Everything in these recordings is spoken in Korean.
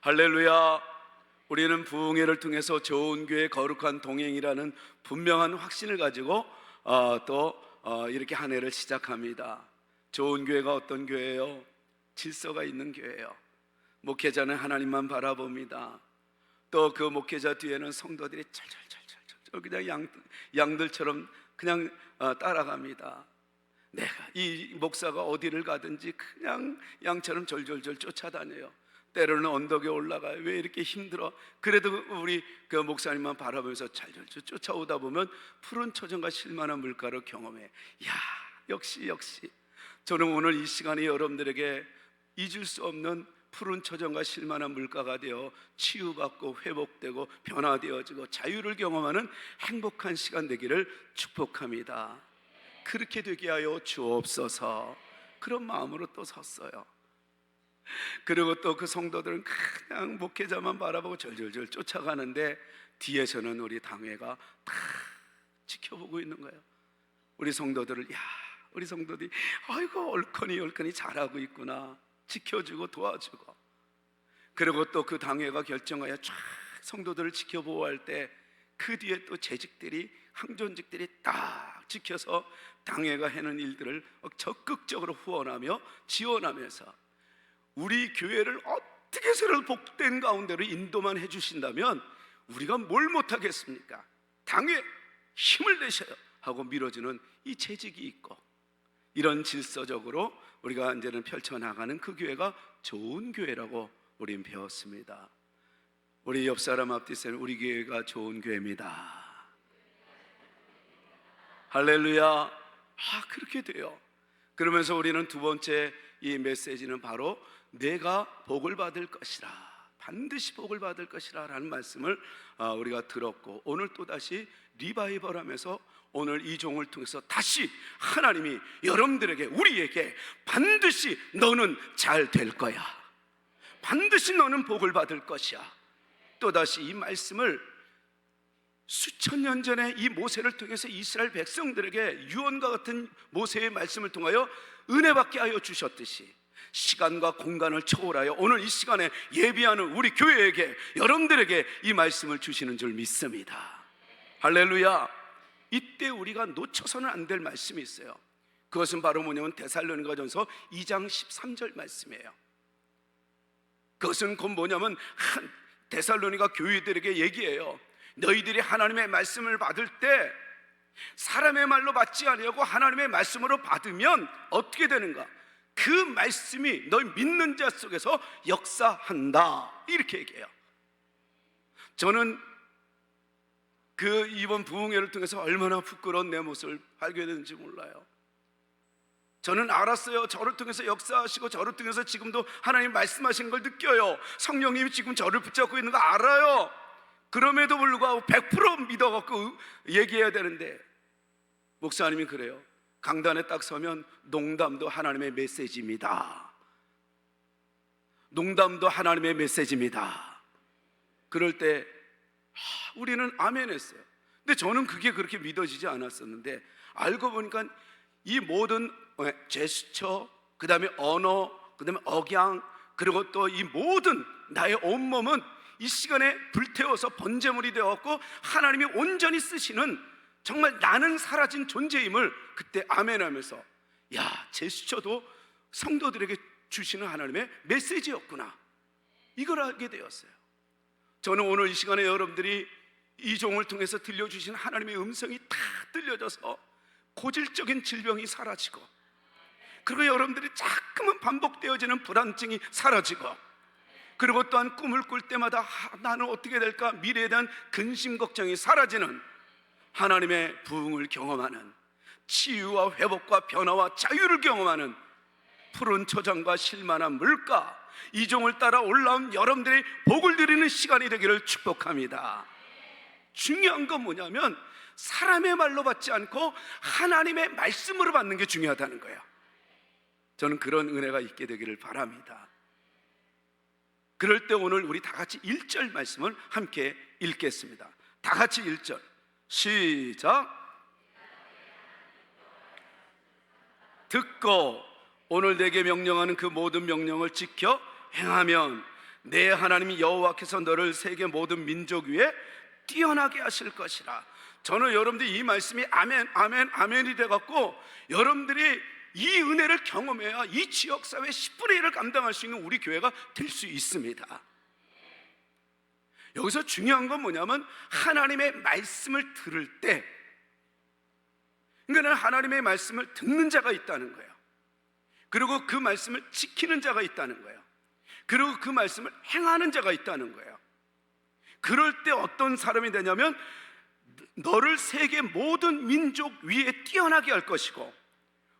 할렐루야. 우리는 부흥회를 통해서 좋은 교회 거룩한 동행이라는 분명한 확신을 가지고 이렇게 한 해를 시작합니다. 좋은 교회가 어떤 교회예요? 질서가 있는 교회예요. 목회자는 하나님만 바라봅니다. 또 그 목회자 뒤에는 성도들이 철철철철 그냥 양들처럼 그냥 따라갑니다. 내가 이 목사가 어디를 가든지 그냥 양처럼 절절절 쫓아다녀요. 때로는 언덕에 올라가요. 왜 이렇게 힘들어? 그래도 우리 그 목사님만 바라보면서 잘절절 쫓아오다 보면 푸른 초정과 실만한 물가를 경험해. 야, 역시 저는 오늘 이 시간에 여러분들에게 잊을 수 없는 푸른 초정과 실만한 물가가 되어 치유받고 회복되고 변화되어지고 자유를 경험하는 행복한 시간 되기를 축복합니다. 그렇게 되게 하여 주옵소서. 그런 마음으로 또 섰어요. 그리고 또 그 성도들은 그냥 목회자만 바라보고 절절절 쫓아가는데 뒤에서는 우리 당회가 다 지켜보고 있는 거예요. 우리 성도들을 우리 성도들이 아이고 얼큰이 잘하고 있구나, 지켜주고 도와주고. 그리고 또 그 당회가 결정하여 쫙 성도들을 지켜보호할 때 그 뒤에 또 재직들이, 항존직들이 딱 지켜서 당회가 하는 일들을 적극적으로 후원하며 지원하면서 우리 교회를 어떻게 해서든 복된 가운데로 인도만 해주신다면 우리가 뭘 못하겠습니까? 당회 힘을 내셔요 하고 밀어주는 이 재직이 있고, 이런 질서적으로 우리가 이제는 펼쳐나가는 그 교회가 좋은 교회라고 우린 배웠습니다. 우리 옆 사람 앞뒤에서는 우리 교회가 좋은 교회입니다. 할렐루야. 그렇게 돼요. 그러면서 우리는 두 번째 이 메시지는 바로 내가 복을 받을 것이라, 반드시 복을 받을 것이라 라는 말씀을 우리가 들었고, 오늘 또다시 리바이벌 하면서 오늘 이 종을 통해서 다시 하나님이 여러분들에게, 우리에게 반드시 너는 잘 될 거야, 반드시 너는 복을 받을 것이야, 또다시 이 말씀을 수천 년 전에 이 모세를 통해서 이스라엘 백성들에게 유언과 같은 모세의 말씀을 통하여 은혜받게 하여 주셨듯이 시간과 공간을 초월하여 오늘 이 시간에 예비하는 우리 교회에게, 여러분들에게 이 말씀을 주시는 줄 믿습니다. 할렐루야. 이때 우리가 놓쳐서는 안 될 말씀이 있어요. 그것은 바로 뭐냐면 데살로니가전서 2장 13절 말씀이에요. 그것은 곧 뭐냐면 데살로니가 교회들에게 얘기해요. 너희들이 하나님의 말씀을 받을 때 사람의 말로 받지 아니하고 하나님의 말씀으로 받으면 어떻게 되는가? 그 말씀이 너희 믿는 자 속에서 역사한다, 이렇게 얘기해요. 저는 그 이번 부흥회를 통해서 얼마나 부끄러운 내 모습을 발견했는지 몰라요. 저는 알았어요. 저를 통해서 역사하시고 저를 통해서 지금도 하나님 말씀하시는 걸 느껴요. 성령님이 지금 저를 붙잡고 있는 거 알아요. 그럼에도 불구하고 100% 믿어갖고 얘기해야 되는데, 목사님이 그래요. 강단에 딱 서면 농담도 하나님의 메시지입니다. 농담도 하나님의 메시지입니다. 그럴 때 우리는 아멘 했어요. 근데 저는 그게 그렇게 믿어지지 않았었는데, 알고 보니까 이 모든 제스처, 그 다음에 언어, 그 다음에 억양, 그리고 또 이 모든 나의 온몸은 이 시간에 불태워서 번제물이 되었고 하나님이 온전히 쓰시는, 정말 나는 사라진 존재임을 그때 아멘하면서, 제스처도 성도들에게 주시는 하나님의 메시지였구나, 이걸 알게 되었어요. 저는 오늘 이 시간에 여러분들이 이 종을 통해서 들려주신 하나님의 음성이 다 들려져서 고질적인 질병이 사라지고, 그리고 여러분들이 자꾸만 반복되어지는 불안증이 사라지고, 그리고 또한 꿈을 꿀 때마다 나는 어떻게 될까, 미래에 대한 근심 걱정이 사라지는, 하나님의 부흥을 경험하는, 치유와 회복과 변화와 자유를 경험하는 푸른 초장과 실만한 물가, 이 종을 따라 올라온 여러분들이 복을 드리는 시간이 되기를 축복합니다. 중요한 건 뭐냐면 사람의 말로 받지 않고 하나님의 말씀으로 받는 게 중요하다는 거예요. 저는 그런 은혜가 있게 되기를 바랍니다. 그럴 때 오늘 우리 다 같이 1절 말씀을 함께 읽겠습니다. 다 같이 1절 시작. 듣고 오늘 내게 명령하는 그 모든 명령을 지켜 행하면 내 하나님 여호와께서 너를 세계 모든 민족 위에 뛰어나게 하실 것이라. 저는 여러분들이 이 말씀이 아멘 아멘 아멘이 돼갖고 여러분들이 이 은혜를 경험해야 이 지역사회 10분의 1을 감당할 수 있는 우리 교회가 될 수 있습니다. 여기서 중요한 건 뭐냐면 하나님의 말씀을 들을 때, 그러니까 하나님의 말씀을 듣는 자가 있다는 거예요. 그리고 그 말씀을 지키는 자가 있다는 거예요. 그리고 그 말씀을 행하는 자가 있다는 거예요. 그럴 때 어떤 사람이 되냐면 너를 세계 모든 민족 위에 뛰어나게 할 것이고,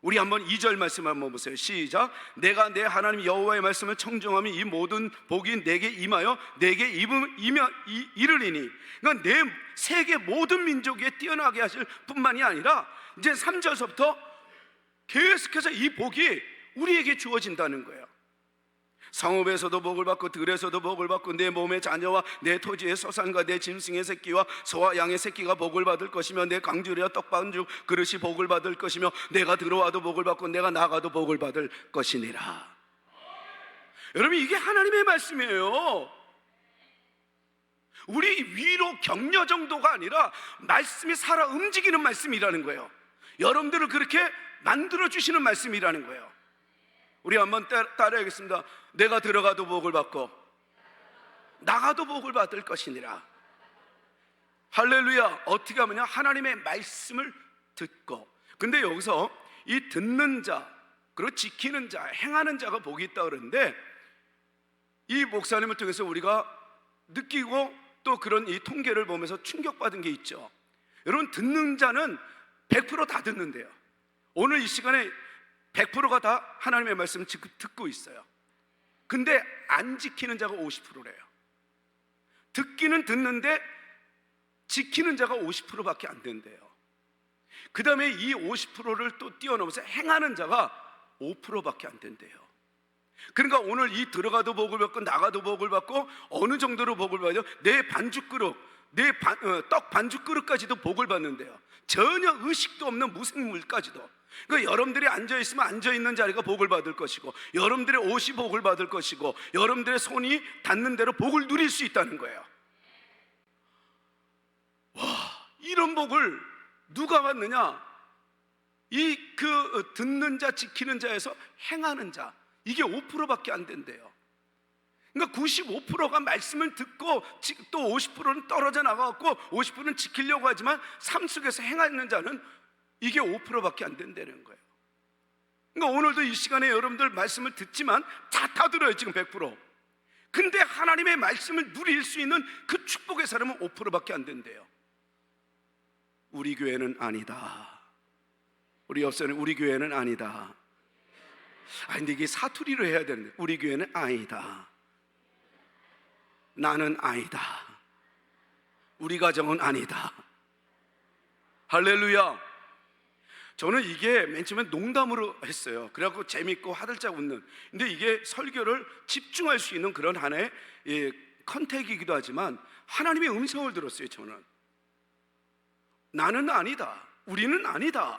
우리 한번 2절 말씀 한번 보세요. 시작. 내가 내 하나님 여호와의 말씀을 청종하면 이 모든 복이 내게 임하여 내게 이르리니. 그러니까 내 세계 모든 민족 위에 뛰어나게 하실 뿐만이 아니라 이제 3절서부터 계속해서 이 복이 우리에게 주어진다는 거예요. 성읍에서도 복을 받고 들에서도 복을 받고 내 몸의 자녀와 내 토지의 소산과 내 짐승의 새끼와 소와 양의 새끼가 복을 받을 것이며 내 강주리와 떡반죽 그릇이 복을 받을 것이며 내가 들어와도 복을 받고 내가 나가도 복을 받을 것이니라. 여러분, 이게 하나님의 말씀이에요. 우리 위로 격려 정도가 아니라 말씀이 살아 움직이는 말씀이라는 거예요. 여러분들을 그렇게 만들어주시는 말씀이라는 거예요. 우리 한번 따라하겠습니다. 내가 들어가도 복을 받고 나가도 복을 받을 것이니라. 할렐루야. 어떻게 하면요, 하나님의 말씀을 듣고. 근데 여기서 이 듣는 자 그리고 지키는 자, 행하는 자가 복이 있다 그러는데, 이 목사님을 통해서 우리가 느끼고 또 그런 이 통계를 보면서 충격받은 게 있죠. 여러분, 듣는 자는 100% 다 듣는데요. 오늘 이 시간에 100%가 다 하나님의 말씀을 듣고 있어요. 근데 안 지키는 자가 50%래요. 듣기는 듣는데 지키는 자가 50%밖에 안 된대요. 그 다음에 이 50%를 또 뛰어넘어서 행하는 자가 5%밖에 안 된대요. 그러니까 오늘 이 들어가도 복을 받고 나가도 복을 받고 어느 정도로 복을 받아요? 내 반죽그릇, 내 떡 반죽그릇까지도 복을 받는데요. 전혀 의식도 없는 무생물까지도. 그러니까 여러분들이 앉아있으면 앉아있는 자리가 복을 받을 것이고, 여러분들의 옷이 복을 받을 것이고, 여러분들의 손이 닿는 대로 복을 누릴 수 있다는 거예요. 와, 이런 복을 누가 받느냐? 이 듣는 자, 지키는 자에서 행하는 자, 이게 5%밖에 안 된대요. 그러니까 95%가 말씀을 듣고 또 50%는 떨어져 나가고 50%는 지키려고 하지만 삶 속에서 행하는 자는 이게 5%밖에 안 된다는 거예요. 그러니까 오늘도 이 시간에 여러분들 말씀을 듣지만 다 들어요, 지금 100%. 근데 하나님의 말씀을 누릴 수 있는 그 축복의 사람은 5%밖에 안 된대요. 우리 교회는 아니다. 우리 옆에는 우리 교회는 아니다. 근데 이게 사투리로 해야 되는데, 우리 교회는 아니다. 나는 아니다. 우리 가정은 아니다. 할렐루야. 저는 이게 맨 처음에 농담으로 했어요. 그래갖고 재밌고 화들짝 웃는. 근데 이게 설교를 집중할 수 있는 그런 하나의 컨택이기도 하지만 하나님의 음성을 들었어요. 저는 나는 아니다, 우리는 아니다.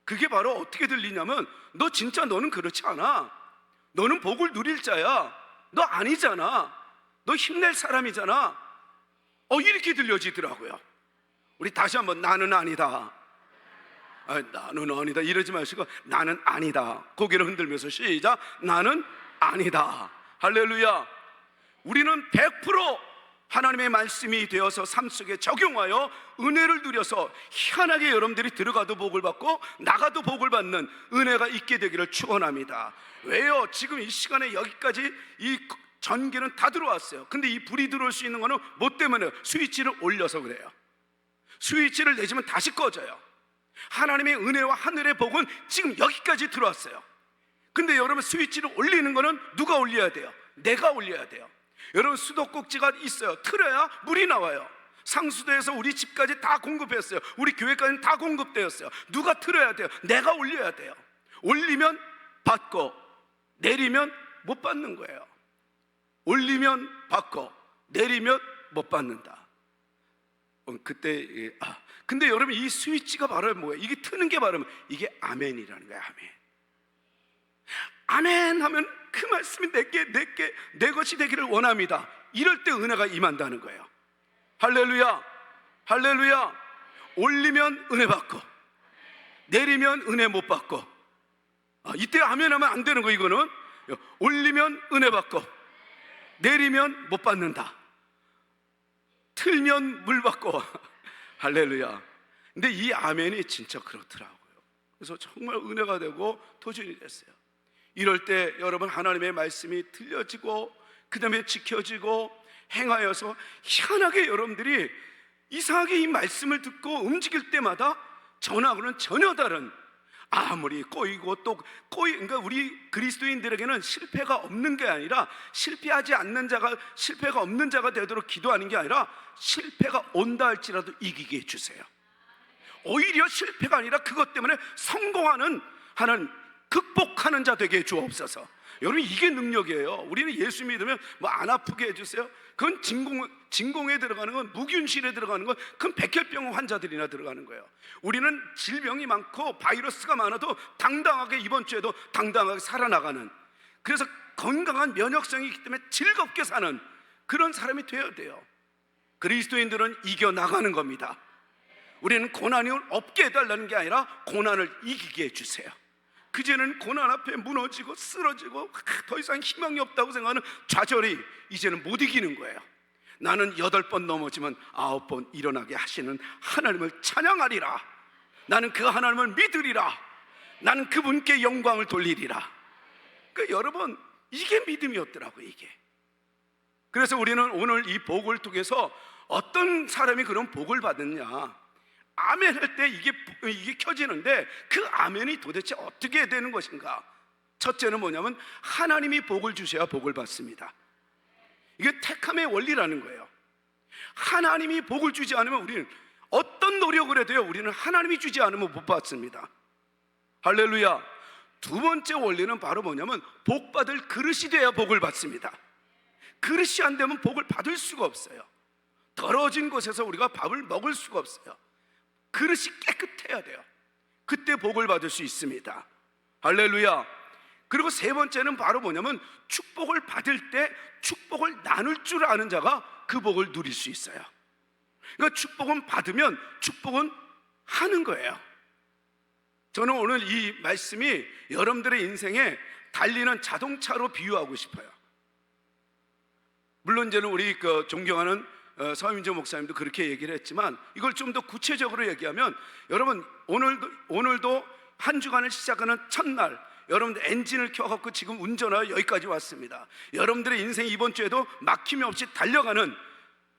그게 바로 어떻게 들리냐면, 너 진짜 너는 그렇지 않아. 너는 복을 누릴 자야. 너 아니잖아. 너 힘낼 사람이잖아. 이렇게 들려지더라고요. 우리 다시 한번, 나는 아니다. 나는 아니다 이러지 마시고, 나는 아니다. 고개를 흔들면서 시작. 나는 아니다. 할렐루야. 우리는 100% 하나님의 말씀이 되어서 삶 속에 적용하여 은혜를 누려서 희한하게 여러분들이 들어가도 복을 받고 나가도 복을 받는 은혜가 있게 되기를 축원합니다. 왜요? 지금 이 시간에 여기까지 이 전기는 다 들어왔어요. 근데 이 불이 들어올 수 있는 거는 뭐 때문에요? 스위치를 올려서 그래요. 스위치를 내지면 다시 꺼져요. 하나님의 은혜와 하늘의 복은 지금 여기까지 들어왔어요. 근데 여러분, 스위치를 올리는 거는 누가 올려야 돼요? 내가 올려야 돼요. 여러분, 수도꼭지가 있어요. 틀어야 물이 나와요. 상수도에서 우리 집까지 다 공급했어요. 우리 교회까지는 다 공급되었어요. 누가 틀어야 돼요? 내가 올려야 돼요. 올리면 받고 내리면 못 받는 거예요. 올리면 받고 내리면 못 받는다. 그때 근데 여러분, 이 스위치가 바로 뭐예요? 이게 트는 게 바로 이게 아멘이라는 거예요. 아멘 하면 그 말씀이 내 것이 되기를 원합니다. 이럴 때 은혜가 임한다는 거예요. 할렐루야, 할렐루야. 올리면 은혜 받고 내리면 은혜 못 받고. 이때 아멘 하면 안 되는 거. 이거는 올리면 은혜 받고 내리면 못 받는다. 틀면 물 받고. 할렐루야. 근데 이 아멘이 진짜 그렇더라고요. 그래서 정말 은혜가 되고 도전이 됐어요. 이럴 때 여러분, 하나님의 말씀이 들려지고 그 다음에 지켜지고 행하여서 희한하게 여러분들이 이상하게 이 말씀을 듣고 움직일 때마다 전하고는 전혀 다른, 아무리 꼬이고 또 그러니까 우리 그리스도인들에게는 실패가 없는 게 아니라, 실패하지 않는 자가, 실패가 없는 자가 되도록 기도하는 게 아니라, 실패가 온다 할지라도 이기게 해주세요. 오히려 실패가 아니라 그것 때문에 성공하는, 극복하는 자 되게 해 주옵소서. 여러분, 이게 능력이에요. 우리는 예수 믿으면 뭐 안 아프게 해주세요. 그건 진공에 들어가는 건, 무균실에 들어가는 건, 그건 백혈병 환자들이나 들어가는 거예요. 우리는 질병이 많고 바이러스가 많아도 당당하게, 이번 주에도 당당하게 살아나가는, 그래서 건강한 면역성이 있기 때문에 즐겁게 사는 그런 사람이 되어야 돼요. 그리스도인들은 이겨나가는 겁니다. 우리는 고난이 없게 해달라는 게 아니라 고난을 이기게 해주세요. 그제는 고난 앞에 무너지고 쓰러지고 더 이상 희망이 없다고 생각하는 좌절이 이제는 못 이기는 거예요. 나는 8번 넘어지면 9번 일어나게 하시는 하나님을 찬양하리라. 나는 그 하나님을 믿으리라. 나는 그분께 영광을 돌리리라. 그러니까 여러분, 이게 믿음이었더라고요, 이게. 그래서 우리는 오늘 이 복을 통해서 어떤 사람이 그런 복을 받았냐, 아멘 할 때 이게 켜지는데, 그 아멘이 도대체 어떻게 되는 것인가? 첫째는 뭐냐면, 하나님이 복을 주셔야 복을 받습니다. 이게 택함의 원리라는 거예요. 하나님이 복을 주지 않으면 우리는 어떤 노력을 해도요, 우리는 하나님이 주지 않으면 못 받습니다. 할렐루야. 두 번째 원리는 바로 뭐냐면, 복 받을 그릇이 돼야 복을 받습니다. 그릇이 안 되면 복을 받을 수가 없어요. 더러워진 곳에서 우리가 밥을 먹을 수가 없어요. 그릇이 깨끗해야 돼요. 그때 복을 받을 수 있습니다. 할렐루야. 그리고 세 번째는 바로 뭐냐면, 축복을 받을 때 축복을 나눌 줄 아는 자가 그 복을 누릴 수 있어요. 그러니까 축복은 받으면 축복은 하는 거예요. 저는 오늘 이 말씀이 여러분들의 인생에 달리는 자동차로 비유하고 싶어요. 물론 이제는 우리 존경하는 서민조 목사님도 그렇게 얘기를 했지만, 이걸 좀 더 구체적으로 얘기하면, 여러분, 오늘도 한 주간을 시작하는 첫날, 여러분들 엔진을 켜갖고 지금 운전하여 여기까지 왔습니다. 여러분들의 인생이 이번 주에도 막힘이 없이 달려가는,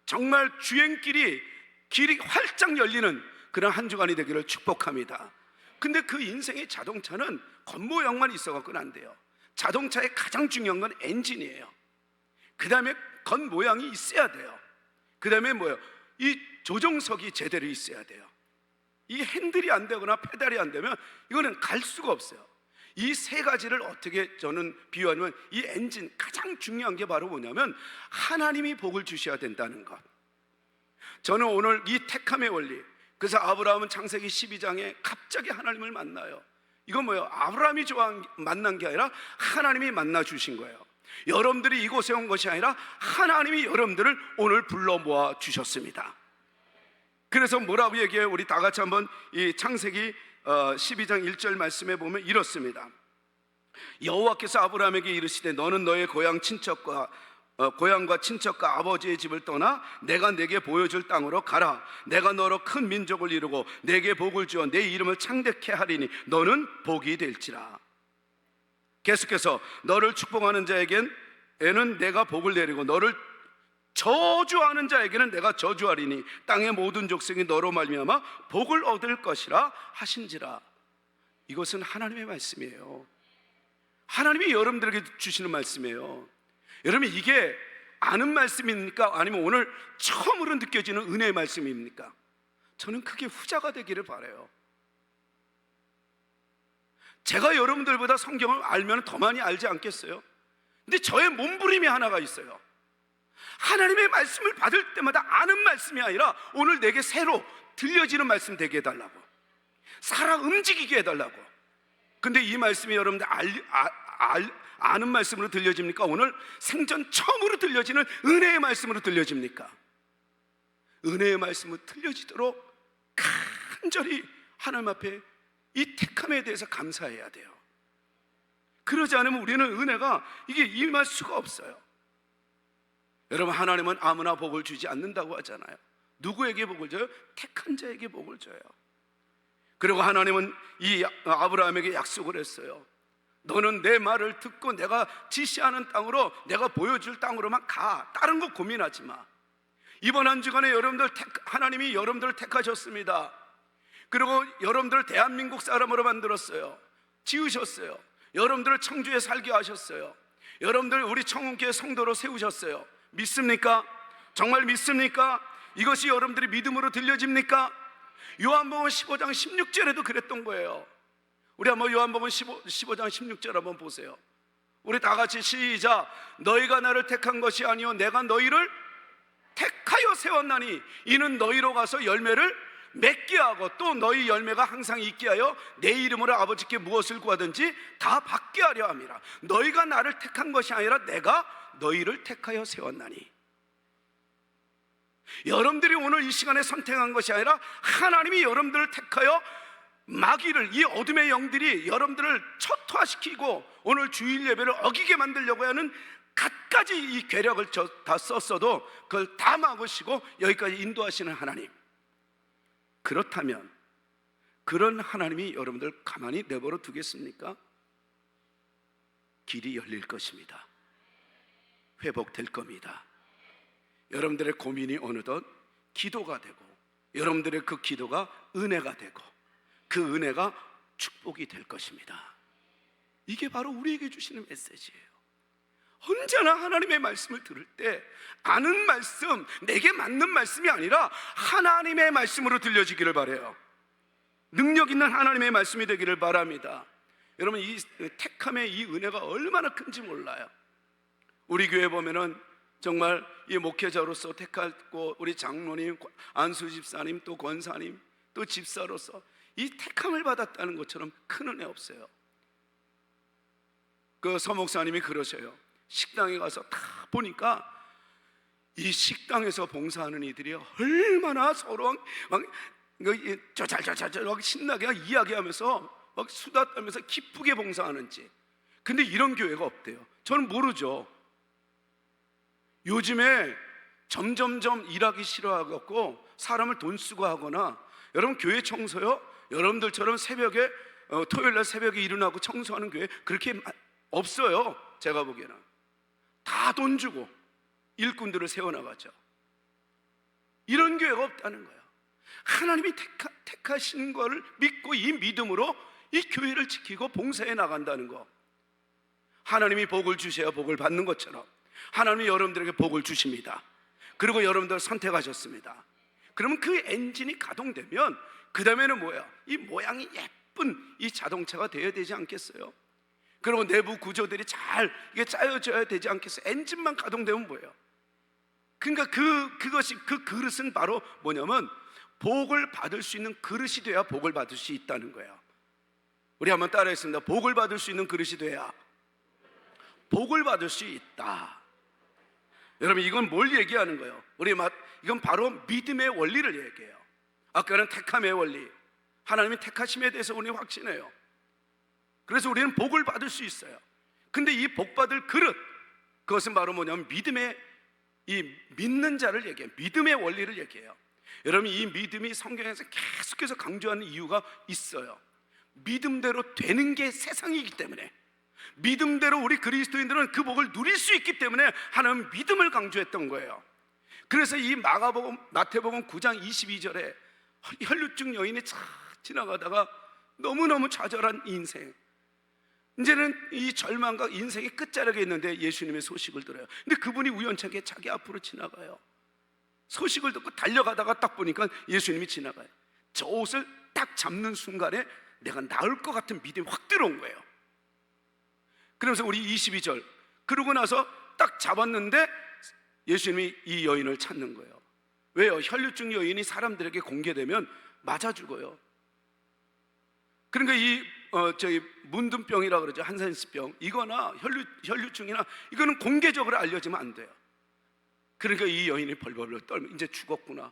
정말 길이 활짝 열리는 그런 한 주간이 되기를 축복합니다. 근데 그 인생의 자동차는 겉모양만 있어갖고는 안 돼요. 자동차의 가장 중요한 건 엔진이에요. 그 다음에 겉모양이 있어야 돼요. 그 다음에 뭐예요? 이 조종석이 제대로 있어야 돼요. 이 핸들이 안 되거나 페달이 안 되면 이거는 갈 수가 없어요. 이 세 가지를 어떻게 저는 비유하냐면, 이 엔진, 가장 중요한 게 바로 뭐냐면, 하나님이 복을 주셔야 된다는 것. 저는 오늘 이 택함의 원리, 그래서 아브라함은 창세기 12장에 갑자기 하나님을 만나요. 이건 뭐예요? 아브라함이 만난 게 아니라 하나님이 만나 주신 거예요. 여러분들이 이곳에 온 것이 아니라 하나님이 여러분들을 오늘 불러 모아 주셨습니다. 그래서 뭐라고 얘기해요? 우리 다 같이 한번 이 창세기 12장 1절 말씀에 보면 이렇습니다. 여호와께서 아브라함에게 이르시되, 너는 너의 고향과 친척과 아버지의 집을 떠나 내가 내게 보여줄 땅으로 가라. 내가 너로 큰 민족을 이루고 내게 복을 주어 내 이름을 창대케 하리니 너는 복이 될지라. 계속해서, 너를 축복하는 자에게는 내가 복을 내리고 너를 저주하는 자에게는 내가 저주하리니 땅의 모든 족속이 너로 말미암아 복을 얻을 것이라 하신지라. 이것은 하나님의 말씀이에요. 하나님이 여러분들에게 주시는 말씀이에요. 여러분, 이게 아는 말씀입니까? 아니면 오늘 처음으로 느껴지는 은혜의 말씀입니까? 저는 그게 후자가 되기를 바라요. 제가 여러분들보다 성경을 알면 더 많이 알지 않겠어요? 근데 저의 몸부림이 하나가 있어요. 하나님의 말씀을 받을 때마다 아는 말씀이 아니라 오늘 내게 새로 들려지는 말씀 되게 해달라고, 살아 움직이게 해달라고. 근데 이 말씀이 여러분들 아는 말씀으로 들려집니까? 오늘 생전 처음으로 들려지는 은혜의 말씀으로 들려집니까? 은혜의 말씀으로 들려지도록 간절히 하나님 앞에 이 택함에 대해서 감사해야 돼요. 그러지 않으면 우리는 은혜가 이게 임할 수가 없어요. 여러분, 하나님은 아무나 복을 주지 않는다고 하잖아요. 누구에게 복을 줘요? 택한 자에게 복을 줘요. 그리고 하나님은 이 아브라함에게 약속을 했어요. 너는 내 말을 듣고 내가 지시하는 땅으로, 내가 보여줄 땅으로만 가. 다른 거 고민하지 마. 이번 한 주간에 하나님이 여러분들을 택하셨습니다. 그리고 여러분들을 대한민국 사람으로 만들었어요. 지으셨어요. 여러분들을 청주에 살게 하셨어요. 여러분들 우리 청운교회 성도로 세우셨어요. 믿습니까? 정말 믿습니까? 이것이 여러분들이 믿음으로 들려집니까? 요한복음 15장 16절에도 그랬던 거예요. 우리 한번 요한복음 15장 16절 한번 보세요. 우리 다 같이 시작. 너희가 나를 택한 것이 아니요 내가 너희를 택하여 세웠나니 이는 너희로 가서 열매를 맺게 하고 또 너희 열매가 항상 있게 하여 내 이름으로 아버지께 무엇을 구하든지 다 받게 하려 함이라. 너희가 나를 택한 것이 아니라 내가 너희를 택하여 세웠나니. 여러분들이 오늘 이 시간에 선택한 것이 아니라 하나님이 여러분들을 택하여 마귀를, 이 어둠의 영들이 여러분들을 초토화시키고 오늘 주일 예배를 어기게 만들려고 하는 갖가지 이 괴력을 다 썼어도 그걸 다 막으시고 여기까지 인도하시는 하나님. 그렇다면 그런 하나님이 여러분들 가만히 내버려 두겠습니까? 길이 열릴 것입니다. 회복될 겁니다. 여러분들의 고민이 어느덧 기도가 되고 여러분들의 그 기도가 은혜가 되고 그 은혜가 축복이 될 것입니다. 이게 바로 우리에게 주시는 메시지예요. 언제나 하나님의 말씀을 들을 때 아는 말씀, 내게 맞는 말씀이 아니라 하나님의 말씀으로 들려지기를 바라요. 능력 있는 하나님의 말씀이 되기를 바랍니다. 여러분, 이 택함의 이 은혜가 얼마나 큰지 몰라요. 우리 교회 보면은 정말 이 목회자로서 택하고 우리 장로님, 안수 집사님, 또 권사님, 또 집사로서 이 택함을 받았다는 것처럼 큰 은혜 없어요. 그 서목사님이 그러셔요. 식당에 가서 다 보니까 이 식당에서 봉사하는 이들이 얼마나 서로 막 신나게 이야기하면서 막 수다 떨면서 기쁘게 봉사하는지. 근데 이런 교회가 없대요. 저는 모르죠. 요즘에 점점점 일하기 싫어하고 사람을 돈 쓰고 하거나, 여러분 교회 청소요? 여러분들처럼 새벽에 토요일날 새벽에 일어나고 청소하는 교회 그렇게 없어요. 제가 보기에는 다 돈 주고 일꾼들을 세워나가죠. 이런 교회가 없다는 거예요. 하나님이 택하신 것을 믿고 이 믿음으로 이 교회를 지키고 봉사해 나간다는 거. 하나님이 복을 주셔야 복을 받는 것처럼 하나님이 여러분들에게 복을 주십니다. 그리고 여러분들 선택하셨습니다. 그러면 그 엔진이 가동되면 그 다음에는 뭐야? 이 모양이 예쁜 이 자동차가 되어야 되지 않겠어요? 그리고 내부 구조들이 잘 이게 짜여져야 되지 않겠어요? 엔진만 가동되면 뭐예요? 그러니까 그것이 그 그릇은 바로 뭐냐면 복을 받을 수 있는 그릇이 돼야 복을 받을 수 있다는 거예요. 우리 한번 따라했습니다. 복을 받을 수 있는 그릇이 돼야 복을 받을 수 있다. 여러분, 이건 뭘 얘기하는 거예요? 이건 바로 믿음의 원리를 얘기해요. 아까는 택함의 원리, 하나님이 택하심에 대해서 우리 확신해요. 그래서 우리는 복을 받을 수 있어요. 근데 이 복 받을 그릇, 그것은 바로 뭐냐면 이 믿는 자를 얘기해요. 믿음의 원리를 얘기해요. 여러분, 이 믿음이 성경에서 계속해서 강조하는 이유가 있어요. 믿음대로 되는 게 세상이기 때문에, 믿음대로 우리 그리스도인들은 그 복을 누릴 수 있기 때문에 하나님은 믿음을 강조했던 거예요. 그래서 이 마태복음 9장 22절에 혈루증 여인이 지나가다가 너무너무 좌절한 인생, 이제는 이 절망과 인생의 끝자락에 있는데 예수님의 소식을 들어요. 근데 그분이 우연찮게 자기 앞으로 지나가요. 소식을 듣고 달려가다가 딱 보니까 예수님이 지나가요. 저 옷을 딱 잡는 순간에 내가 나을 것 같은 믿음이 확 들어온 거예요. 그러면서 우리 22절, 그러고 나서 딱 잡았는데 예수님이 이 여인을 찾는 거예요. 왜요? 혈루증 여인이 사람들에게 공개되면 맞아 죽어요. 그러니까 이 저희 문둥병이라 그러죠. 한센스병 이거나 혈류증이나 이거는 공개적으로 알려지면 안 돼요. 그러니까 이 여인이 벌벌 떨며 이제 죽었구나.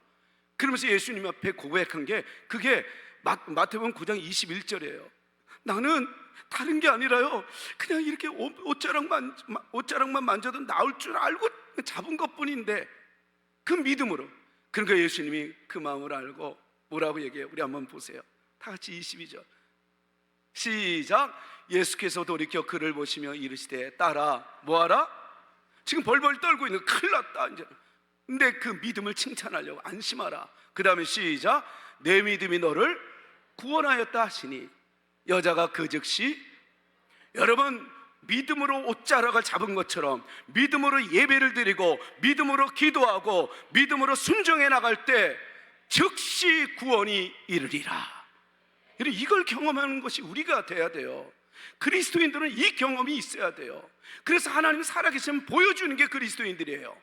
그러면서 예수님 앞에 고백한 게 그게 마태복음 9장 21절이에요. 나는 다른 게 아니라요, 그냥 이렇게 옷자락만 만져도 나올 줄 알고 잡은 것뿐인데, 그 믿음으로. 그러니까 예수님이 그 마음을 알고 뭐라고 얘기해요? 우리 한번 보세요. 다 같이 22절 시작. 예수께서 돌이켜 그를 보시며 이르시되 딸아 뭐하라? 지금 벌벌 떨고 있는, 큰일 났다 이제. 근데 그 믿음을 칭찬하려고 안심하라. 그 다음에 시작. 내 믿음이 너를 구원하였다 하시니. 여자가 그 즉시, 여러분 믿음으로 옷자락을 잡은 것처럼 믿음으로 예배를 드리고 믿음으로 기도하고 믿음으로 순종해 나갈 때 즉시 구원이 이르리라. 이걸 경험하는 것이 우리가 돼야 돼요. 그리스도인들은 이 경험이 있어야 돼요. 그래서 하나님이 살아계시면 보여주는 게 그리스도인들이에요.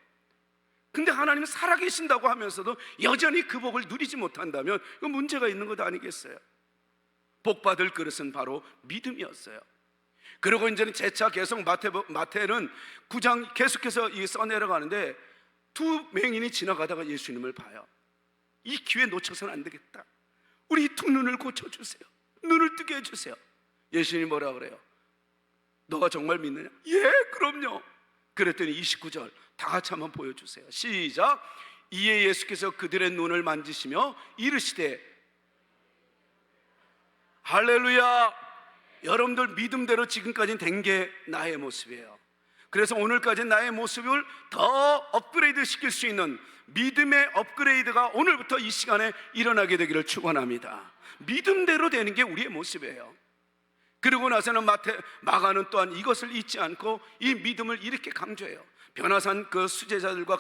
근데 하나님은 살아계신다고 하면서도 여전히 그 복을 누리지 못한다면 그 문제가 있는 것 아니겠어요? 복받을 그릇은 바로 믿음이었어요. 그리고 이제는 재차 계속 마태는 9장 계속해서 써내려가는데 두 맹인이 지나가다가 예수님을 봐요. 이 기회 놓쳐서는 안 되겠다. 우리 두 눈을 고쳐주세요. 눈을 뜨게 해주세요. 예수님이 뭐라 그래요? 너가 정말 믿느냐? 예, 그럼요. 그랬더니 29절 다 같이 한번 보여주세요. 시작. 이에 예수께서 그들의 눈을 만지시며 이르시되, 할렐루야. 여러분들 믿음대로 지금까지 된 게 나의 모습이에요. 그래서 오늘까지 나의 모습을 더 업그레이드 시킬 수 있는 믿음의 업그레이드가 오늘부터 이 시간에 일어나게 되기를 축원합니다. 믿음대로 되는 게 우리의 모습이에요. 그리고 나서는 마가는 또한 이것을 잊지 않고 이 믿음을 이렇게 강조해요. 변화산 그 수제자들과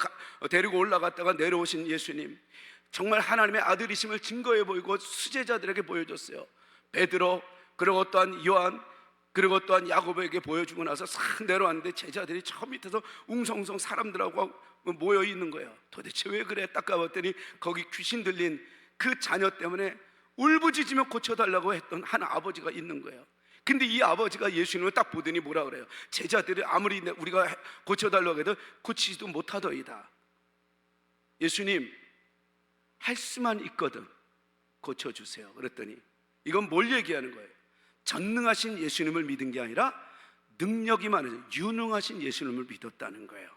데리고 올라갔다가 내려오신 예수님, 정말 하나님의 아들이심을 증거해 보이고 수제자들에게 보여줬어요. 베드로, 그리고 또한 요한, 그리고 또한 야고보에게 보여주고 나서 싹 내려왔는데 제자들이 저 밑에서 웅성웅성 사람들하고 모여 있는 거예요. 도대체 왜 그래? 딱 가봤더니 거기 귀신 들린 그 자녀 때문에 울부짖으며 고쳐달라고 했던 한 아버지가 있는 거예요. 근데 이 아버지가 예수님을 딱 보더니 뭐라 그래요? 제자들이 아무리 우리가 고쳐달라고 해도 고치지도 못하더이다. 예수님, 할 수만 있거든 고쳐주세요. 그랬더니 이건 뭘 얘기하는 거예요? 전능하신 예수님을 믿은 게 아니라 능력이 많으신 유능하신 예수님을 믿었다는 거예요.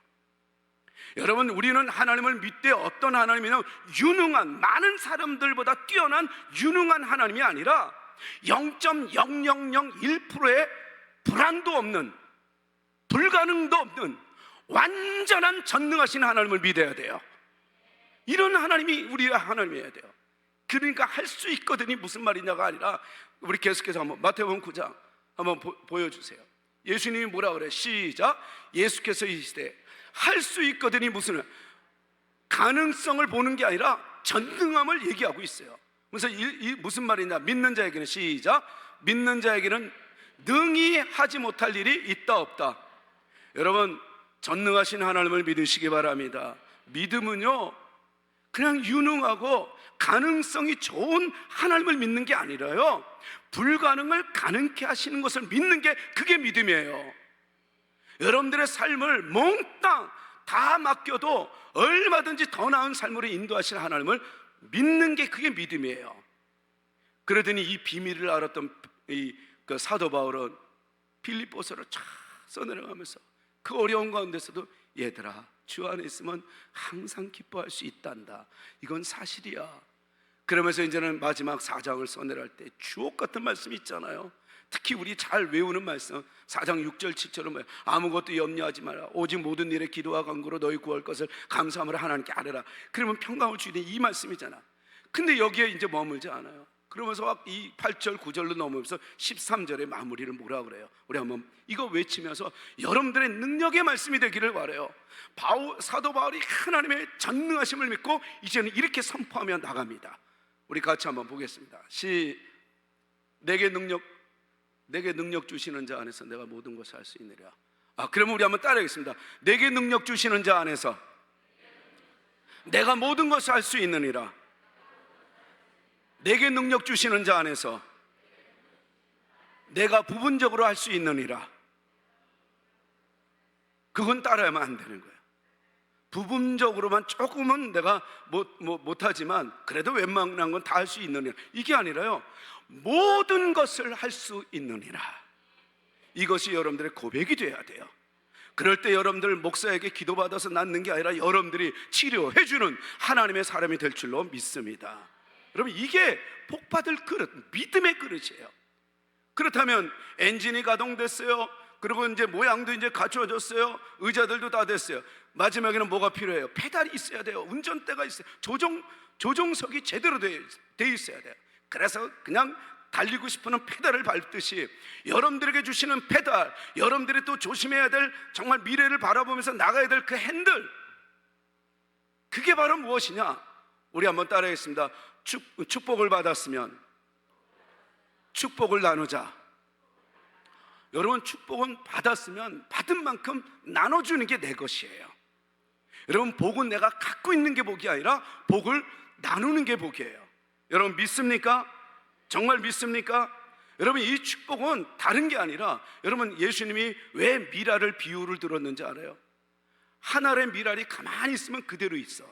여러분, 우리는 하나님을 믿되 어떤 하나님이냐, 유능한, 많은 사람들보다 뛰어난 유능한 하나님이 아니라 0.0001%의 불안도 없는, 불가능도 없는 완전한 전능하신 하나님을 믿어야 돼요. 이런 하나님이 우리가 하나님이어야 돼요. 그러니까 할 수 있거든이 무슨 말이냐가 아니라, 우리 계속해서 한번 마태복음 9장 한번 보여주세요. 예수님이 뭐라 그래요? 시작. 예수께서 이시되 할 수 있거든이 무슨, 가능성을 보는 게 아니라 전능함을 얘기하고 있어요. 그래서 무슨 말이냐? 믿는 자에게는, 시작, 믿는 자에게는 능히 하지 못할 일이 있다 없다. 여러분, 전능하신 하나님을 믿으시기 바랍니다. 믿음은요 그냥 유능하고 가능성이 좋은 하나님을 믿는 게 아니라요, 불가능을 가능케 하시는 것을 믿는 게 그게 믿음이에요. 여러분들의 삶을 몽땅 다 맡겨도 얼마든지 더 나은 삶으로 인도하시는 하나님을 믿는 게 그게 믿음이에요. 그러더니 이 비밀을 알았던 그 사도 바울은 빌립보서를 쫙 써내려가면서 그 어려운 가운데서도 얘들아, 주 안에 있으면 항상 기뻐할 수 있단다. 이건 사실이야. 그러면서 이제는 마지막 4장을 써내려갈 때 주옥 같은 말씀이 있잖아요. 특히 우리 잘 외우는 말씀 4장 6절 7절은 뭐예요? 아무것도 염려하지 마라. 오직 모든 일에 기도와 간구로 너희 구할 것을 감사함으로 하나님께 아뢰라. 그러면 평강을 주는 이 말씀이잖아. 근데 여기에 이제 머물지 않아요. 그러면서 이 8절 9절로 넘으면서 13절의 마무리를 뭐라 그래요? 우리 한번 이거 외치면서 여러분들의 능력의 말씀이 되기를 바라요. 사도 바울이 하나님의 전능하심을 믿고 이제는 이렇게 선포하며 나갑니다. 우리 같이 한번 보겠습니다. 내게 능력 주시는 자 안에서 내가 모든 것을 할 수 있느니라. 그러면 우리 한번 따라하겠습니다. 내게 능력 주시는 자 안에서 내가 모든 것을 할 수 있느니라. 내게 능력 주시는 자 안에서 내가 부분적으로 할 수 있느니라. 그건 따라하면 안 되는 거예요. 부분적으로만 조금은 내가 못하지만 그래도 웬만한 건 다 할 수 있느니라. 이게 아니라요, 모든 것을 할 수 있느니라. 이것이 여러분들의 고백이 돼야 돼요. 그럴 때 여러분들 목사에게 기도받아서 낫는 게 아니라 여러분들이 치료해주는 하나님의 사람이 될 줄로 믿습니다. 여러분, 이게 복받을 그릇, 믿음의 그릇이에요. 그렇다면 엔진이 가동됐어요. 그리고 이제 모양도 이제 갖춰졌어요. 의자들도 다 됐어요. 마지막에는 뭐가 필요해요? 페달이 있어야 돼요. 운전대가 있어요. 조종석이 제대로 돼 있어야 돼요. 그래서 그냥 달리고 싶으면 페달을 밟듯이 여러분들에게 주시는 페달, 여러분들이 또 조심해야 될, 정말 미래를 바라보면서 나가야 될 그 핸들, 그게 바로 무엇이냐? 우리 한번 따라하겠습니다. 축복을 받았으면 축복을 나누자. 여러분, 축복은 받았으면 받은 만큼 나눠주는 게 내 것이에요. 여러분, 복은 내가 갖고 있는 게 복이 아니라 복을 나누는 게 복이에요. 여러분, 믿습니까? 정말 믿습니까? 여러분, 이 축복은 다른 게 아니라, 여러분, 예수님이 왜 미랄을 비유를 들었는지 알아요? 한 알의 미랄이 가만히 있으면 그대로 있어.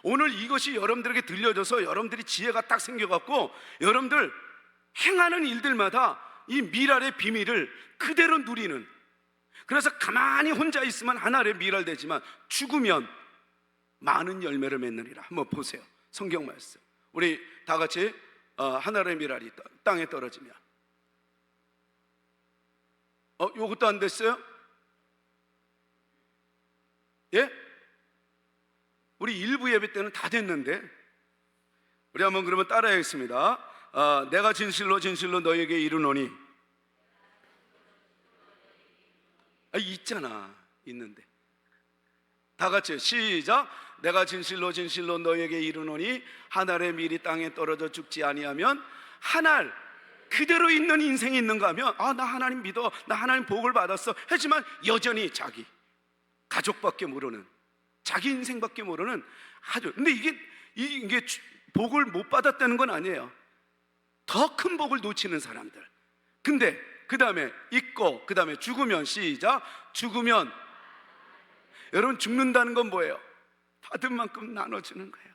오늘 이것이 여러분들에게 들려져서 여러분들이 지혜가 딱 생겨갖고 여러분들 행하는 일들마다 이 미랄의 비밀을 그대로 누리는, 그래서 가만히 혼자 있으면 한 알의 미랄 되지만 죽으면 많은 열매를 맺느니라. 한번 보세요. 성경 말씀. 우리 다 같이 한 알의 미랄이 땅에 떨어지면, 요것도 안 됐어요? 예? 우리 일부 예배 때는 다 됐는데, 우리 한번 그러면 따라하겠습니다. 내가 진실로 진실로 너에게 이르노니. 있잖아, 있는데. 다 같이 시작. 내가 진실로 진실로 너에게 이르노니 한 알의 밀이 땅에 떨어져 죽지 아니하면, 한 알 그대로 있는 인생이 있는가 하면, 나 하나님 믿어, 나 하나님 복을 받았어 하지만 여전히 자기 가족밖에 모르는, 자기 인생밖에 모르는 아주, 근데 이게 복을 못 받았다는 건 아니에요. 더 큰 복을 놓치는 사람들. 근데 그 다음에 있고, 그 다음에 죽으면, 시작, 죽으면. 여러분, 죽는다는 건 뭐예요? 받은 만큼 나눠주는 거예요.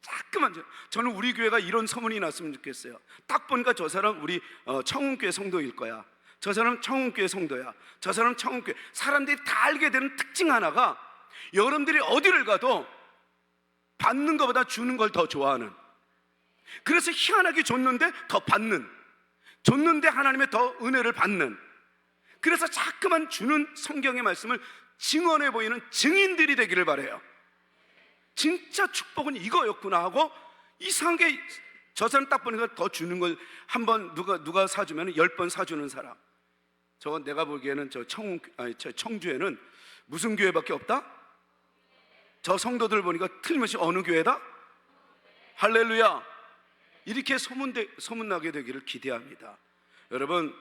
자꾸만. 저는 우리 교회가 이런 소문이 났으면 좋겠어요. 딱 보니까 저 사람 우리 청운교회 성도일 거야, 저 사람 청운교회 성도야, 저 사람 청운교회. 사람들이 다 알게 되는 특징 하나가, 여러분들이 어디를 가도 받는 것보다 주는 걸 더 좋아하는, 그래서 희한하게 줬는데 더 받는, 줬는데 하나님의 더 은혜를 받는, 그래서 자꾸만 주는 성경의 말씀을 증언해 보이는 증인들이 되기를 바라요. 진짜 축복은 이거였구나 하고, 이상하게 저 사람 딱 보니까 더 주는 걸, 한번 누가 사주면 10번 사주는 사람. 저건 내가 보기에는 저 청주에는 무슨 교회밖에 없다? 저 성도들 보니까 틀림없이 어느 교회다? 할렐루야. 이렇게 소문나게 되기를 기대합니다. 여러분,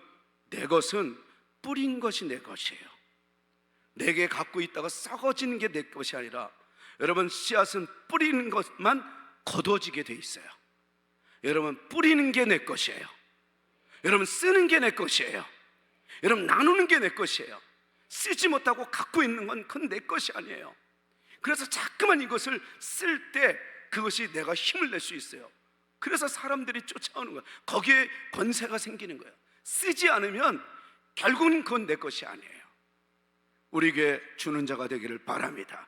내 것은 뿌린 것이 내 것이에요. 내게 갖고 있다가 썩어지는 게 내 것이 아니라, 여러분, 씨앗은 뿌리는 것만 거둬지게 돼 있어요. 여러분, 뿌리는 게 내 것이에요. 여러분, 쓰는 게 내 것이에요. 여러분, 나누는 게 내 것이에요. 쓰지 못하고 갖고 있는 건 그건 내 것이 아니에요. 그래서 자꾸만 이것을 쓸 때 그것이 내가 힘을 낼 수 있어요. 그래서 사람들이 쫓아오는 거예요. 거기에 권세가 생기는 거예요. 쓰지 않으면 결국은 그건 내 것이 아니에요. 우리에게 주는 자가 되기를 바랍니다.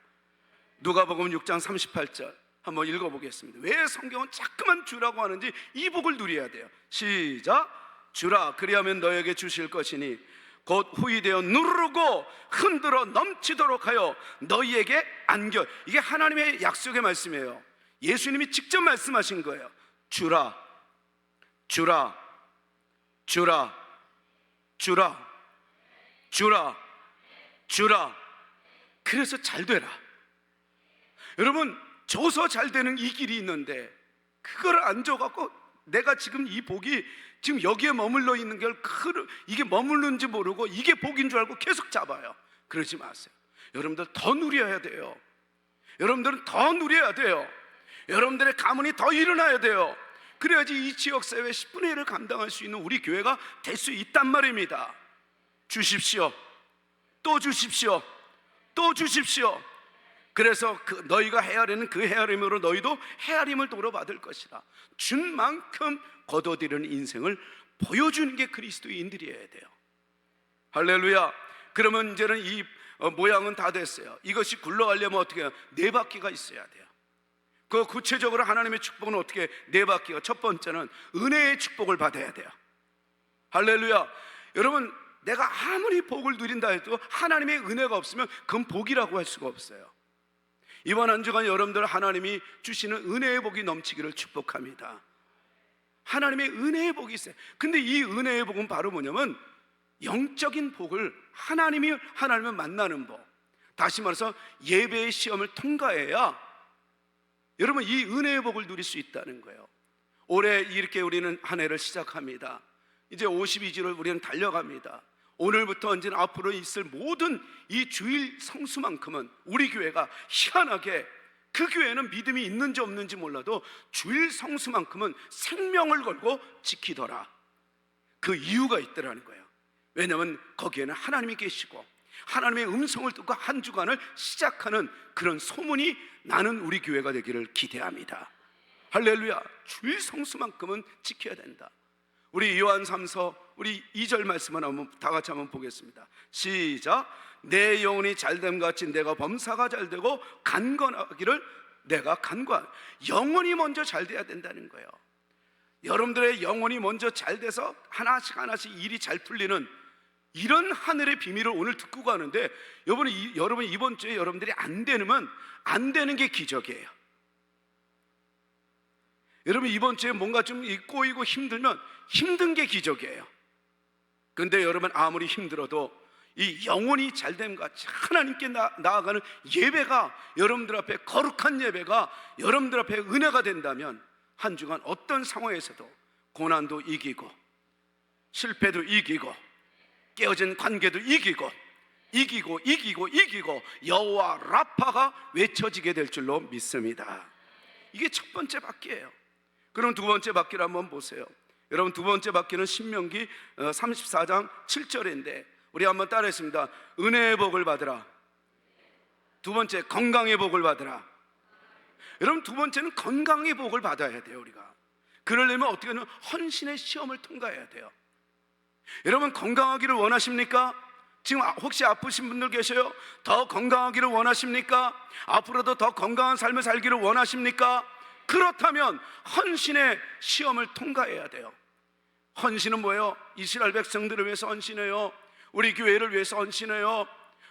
누가복음 6장 38절 한번 읽어보겠습니다. 왜 성경은 자꾸만 주라고 하는지 이 복을 누려야 돼요. 시작. 주라, 그리하면 너에게 주실 것이니 곧 후히 되어 누르고 흔들어 넘치도록 하여 너희에게 안겨. 이게 하나님의 약속의 말씀이에요. 예수님이 직접 말씀하신 거예요. 주라, 주라, 주라, 주라, 주라, 주라. 그래서 잘 되라. 여러분, 줘서 잘 되는 이 길이 있는데 그걸 안 줘갖고 내가 지금 이 복이 지금 여기에 머물러 있는 게 이게 머물는지 모르고 이게 복인 줄 알고 계속 잡아요. 그러지 마세요. 여러분들 더 누려야 돼요. 여러분들은 더 누려야 돼요. 여러분들의 가문이 더 일어나야 돼요. 그래야지 이 지역사회 10분의 1을 감당할 수 있는 우리 교회가 될 수 있단 말입니다. 주십시오. 또 주십시오. 또 주십시오. 그래서 너희가 헤아리는 그 헤아림으로 너희도 헤아림을 도로받을 것이라. 준 만큼 거둬들이는 인생을 보여주는 게 그리스도인들이어야 돼요. 할렐루야. 그러면 이제는 이 모양은 다 됐어요. 이것이 굴러가려면 어떻게 해요? 네 바퀴가 있어야 돼요. 그 구체적으로 하나님의 축복은 어떻게 네 바퀴가, 첫 번째는 은혜의 축복을 받아야 돼요. 할렐루야. 여러분, 내가 아무리 복을 누린다 해도 하나님의 은혜가 없으면 그건 복이라고 할 수가 없어요. 이번 한 주간 여러분들 하나님이 주시는 은혜의 복이 넘치기를 축복합니다. 하나님의 은혜의 복이 있어요. 근데 이 은혜의 복은 바로 뭐냐면 영적인 복을 하나님을 만나는 법. 다시 말해서 예배의 시험을 통과해야 여러분 이 은혜의 복을 누릴 수 있다는 거예요. 올해 이렇게 우리는 한 해를 시작합니다. 이제 52주를 우리는 달려갑니다. 오늘부터 언제나 앞으로 있을 모든 이 주일 성수만큼은 우리 교회가 희한하게, 그 교회는 믿음이 있는지 없는지 몰라도 주일 성수만큼은 생명을 걸고 지키더라. 그 이유가 있더라는 거예요. 왜냐하면 거기에는 하나님이 계시고 하나님의 음성을 듣고 한 주간을 시작하는 그런 소문이 나는 우리 교회가 되기를 기대합니다. 할렐루야. 주일 성수만큼은 지켜야 된다. 우리 요한 3서 우리 2절 말씀을 한번 다 같이 한번 보겠습니다. 시작. 내 영혼이 잘됨 같이 내가 범사가 잘되고 간건하기를 내가 간구한. 영혼이 먼저 잘 돼야 된다는 거예요. 여러분들의 영혼이 먼저 잘 돼서 하나씩 일이 잘 풀리는 이런 하늘의 비밀을 오늘 듣고 가는데, 여러분 이번 주에 여러분들이 안 되는 게 기적이에요. 여러분 이번 주에 뭔가 좀 꼬이고 힘들면 힘든 게 기적이에요. 근데 여러분 아무리 힘들어도 이 영혼이 잘됨 같이 하나님께 나아가는 예배가, 여러분들 앞에 거룩한 예배가 여러분들 앞에 은혜가 된다면 한 주간 어떤 상황에서도 고난도 이기고 실패도 이기고 깨어진 관계도 이기고 여호와 라파가 외쳐지게 될 줄로 믿습니다. 이게 첫 번째 바퀴예요. 그럼 두 번째 바퀴를 한번 보세요. 여러분 두 번째 바퀴는 신명기 34장 7절인데 우리 한번 따라했습니다. 은혜의 복을 받으라. 두 번째, 건강의 복을 받으라. 여러분 두 번째는 건강의 복을 받아야 돼요. 우리가 그러려면 어떻게 하면 헌신의 시험을 통과해야 돼요. 여러분 건강하기를 원하십니까? 지금 혹시 아프신 분들 계셔요? 더 건강하기를 원하십니까? 앞으로도 더 건강한 삶을 살기를 원하십니까? 그렇다면 헌신의 시험을 통과해야 돼요. 헌신은 뭐예요? 이스라엘 백성들을 위해서 헌신해요. 우리 교회를 위해서 헌신해요.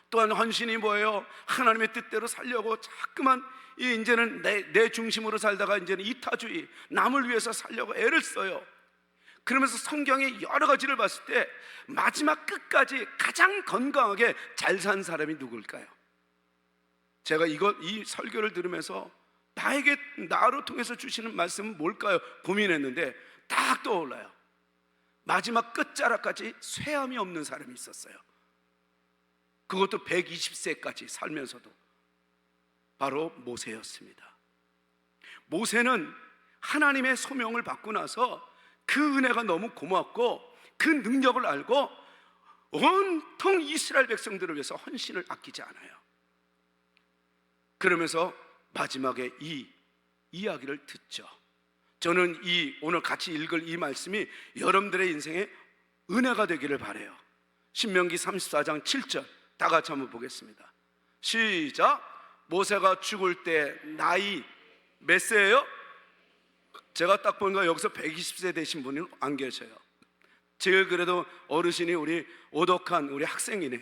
또한 헌신이 뭐예요? 하나님의 뜻대로 살려고 자꾸만 이제는 내 중심으로 살다가 이제는 이타주의, 남을 위해서 살려고 애를 써요. 그러면서 성경의 여러 가지를 봤을 때 마지막 끝까지 가장 건강하게 잘 산 사람이 누굴까요? 제가 이 설교를 들으면서 나로 통해서 주시는 말씀은 뭘까요? 고민했는데 딱 떠올라요. 마지막 끝자락까지 쇠함이 없는 사람이 있었어요. 그것도 120세까지 살면서도 바로 모세였습니다. 모세는 하나님의 소명을 받고 나서 그 은혜가 너무 고맙고 그 능력을 알고 온통 이스라엘 백성들을 위해서 헌신을 아끼지 않아요. 그러면서 마지막에 이 이야기를 듣죠. 저는 오늘 같이 읽을 이 말씀이 여러분들의 인생에 은혜가 되기를 바라요. 신명기 34장 7절 다 같이 한번 보겠습니다. 시작. 모세가 죽을 때 나이 몇 세예요? 제가 딱 보니까 여기서 120세 되신 분이 안 계셔요. 제일 그래도 어르신이 우리 오덕한 우리 학생이네.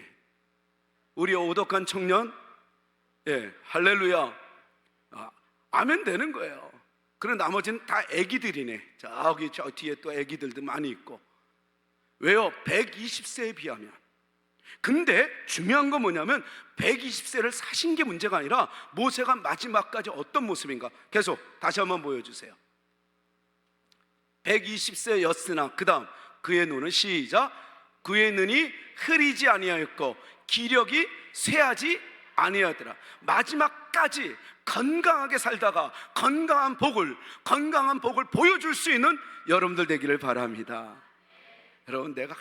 우리 오덕한 청년. 예, 할렐루야. 아멘 되는 거예요. 그리고 나머지는 다 애기들이네. 저기 저 뒤에 또 애기들도 많이 있고. 왜요? 120세에 비하면. 근데 중요한 건 뭐냐면 120세를 사신 게 문제가 아니라 모세가 마지막까지 어떤 모습인가. 계속 다시 한번 보여주세요. 120세였으나 그 다음 그의 눈은 시작. 그의 눈이 흐리지 아니하였고 기력이 쇠하지 아니하더라. 마지막까지 건강하게 살다가 건강한 복을 보여줄 수 있는 여러분들 되기를 바랍니다. 여러분, 내가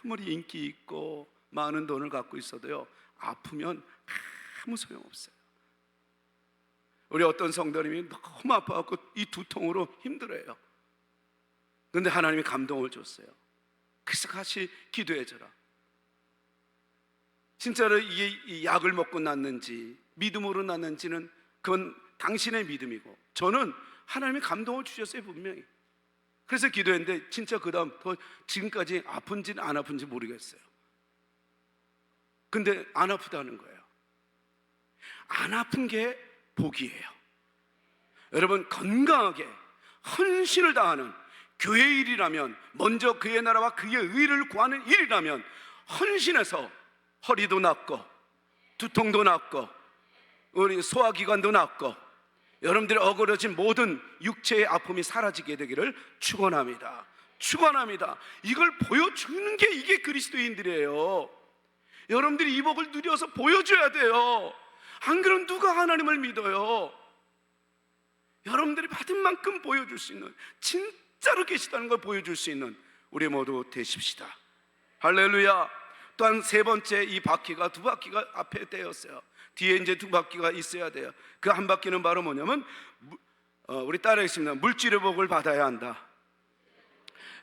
아무리 인기 있고 많은 돈을 갖고 있어도요, 아프면 아무 소용없어요. 우리 어떤 성도님이 너무 아파갖고 이 두통으로 힘들어요. 그런데 하나님이 감동을 줬어요. 그래서 같이 기도해줘라. 진짜로 이게 약을 먹고 낫는지 믿음으로 낫는지는 그건 당신의 믿음이고, 저는 하나님이 감동을 주셨어요, 분명히. 그래서 기도했는데 진짜 그 다음 더 지금까지 아픈지는 안 아픈지 모르겠어요. 근데 안 아프다는 거예요. 안 아픈 게 복이에요. 여러분, 건강하게 헌신을 다하는 교회 일이라면, 먼저 그의 나라와 그의 의를 구하는 일이라면, 헌신해서 허리도 낫고 두통도 낫고 우리 소화기관도 낫고 여러분들이 어그러진 모든 육체의 아픔이 사라지게 되기를 축원합니다. 축원합니다. 이걸 보여주는 게 이게 그리스도인들이에요. 여러분들이 이 복을 누려서 보여줘야 돼요. 안 그러면 누가 하나님을 믿어요? 여러분들이 받은 만큼 보여줄 수 있는, 진짜로 계시다는 걸 보여줄 수 있는 우리 모두 되십시다. 할렐루야. 또한 세 번째, 이 바퀴가 두 바퀴가 앞에 떼었어요. 뒤에 이제 두 바퀴가 있어야 돼요. 그 한 바퀴는 바로 뭐냐면 우리 따라하겠습니다. 물질의 복을 받아야 한다.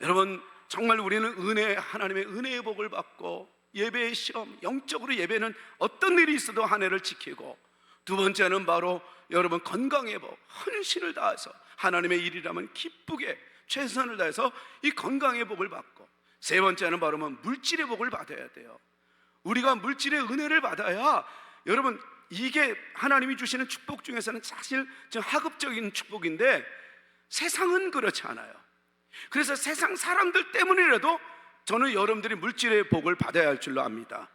여러분, 정말 우리는 하나님의 은혜의 복을 받고, 예배의 시험, 영적으로 예배는 어떤 일이 있어도 한 해를 지키고, 두 번째는 바로 여러분 건강의 복, 헌신을 다해서 하나님의 일이라면 기쁘게 최선을 다해서 이 건강의 복을 받고, 세 번째는 바로 물질의 복을 받아야 돼요. 우리가 물질의 은혜를 받아야, 여러분, 이게 하나님이 주시는 축복 중에서는 사실 좀 하급적인 축복인데 세상은 그렇지 않아요. 그래서 세상 사람들 때문이라도 저는 여러분들이 물질의 복을 받아야 할 줄로 압니다.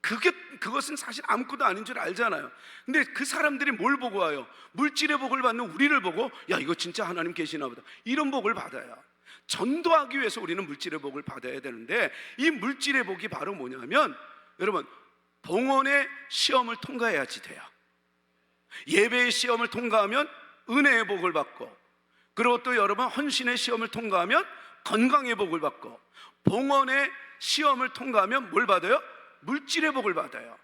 그것은 사실 아무것도 아닌 줄 알잖아요. 근데 그 사람들이 뭘 보고 와요? 물질의 복을 받는 우리를 보고, 야, 이거 진짜 하나님 계시나 보다, 이런 복을 받아야, 전도하기 위해서 우리는 물질의 복을 받아야 되는데, 이 물질의 복이 바로 뭐냐면, 여러분, 봉헌의 시험을 통과해야지 돼요. 예배의 시험을 통과하면 은혜의 복을 받고, 그리고 또 여러분 헌신의 시험을 통과하면 건강의 복을 받고, 봉헌의 시험을 통과하면 뭘 받아요? 물질의 복을 받아요.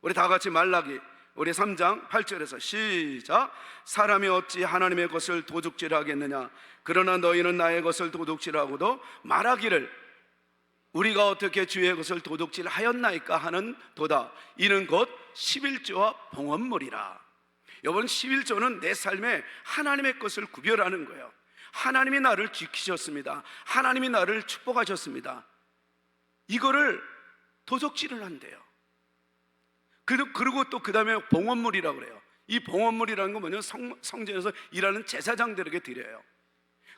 우리 다 같이 말라기 우리 3장 8절에서 시작. 사람이 어찌 하나님의 것을 도둑질하겠느냐? 그러나 너희는 나의 것을 도둑질하고도 말하기를 우리가 어떻게 주의 것을 도둑질하였나이까 하는 도다. 이는 곧 11조와 봉헌물이라. 여러분, 11조는 내 삶에 하나님의 것을 구별하는 거예요. 하나님이 나를 지키셨습니다. 하나님이 나를 축복하셨습니다. 이거를 도둑질을 한대요. 그리고 또 그 다음에 봉헌물이라고 그래요. 이 봉헌물이라는 건 뭐냐면 성전에서 일하는 제사장들에게 드려요.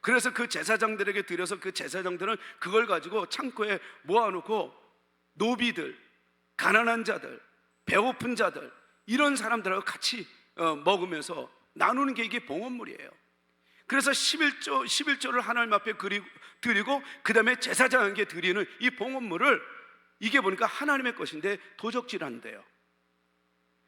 그래서 그 제사장들에게 드려서 그 제사장들은 그걸 가지고 창고에 모아놓고 노비들, 가난한 자들, 배고픈 자들, 이런 사람들하고 같이 먹으면서 나누는 게 이게 봉헌물이에요. 그래서 11조를 하나님 앞에 드리고 그 다음에 제사장에게 드리는 이 봉헌물을, 이게 보니까 하나님의 것인데 도적질한대요.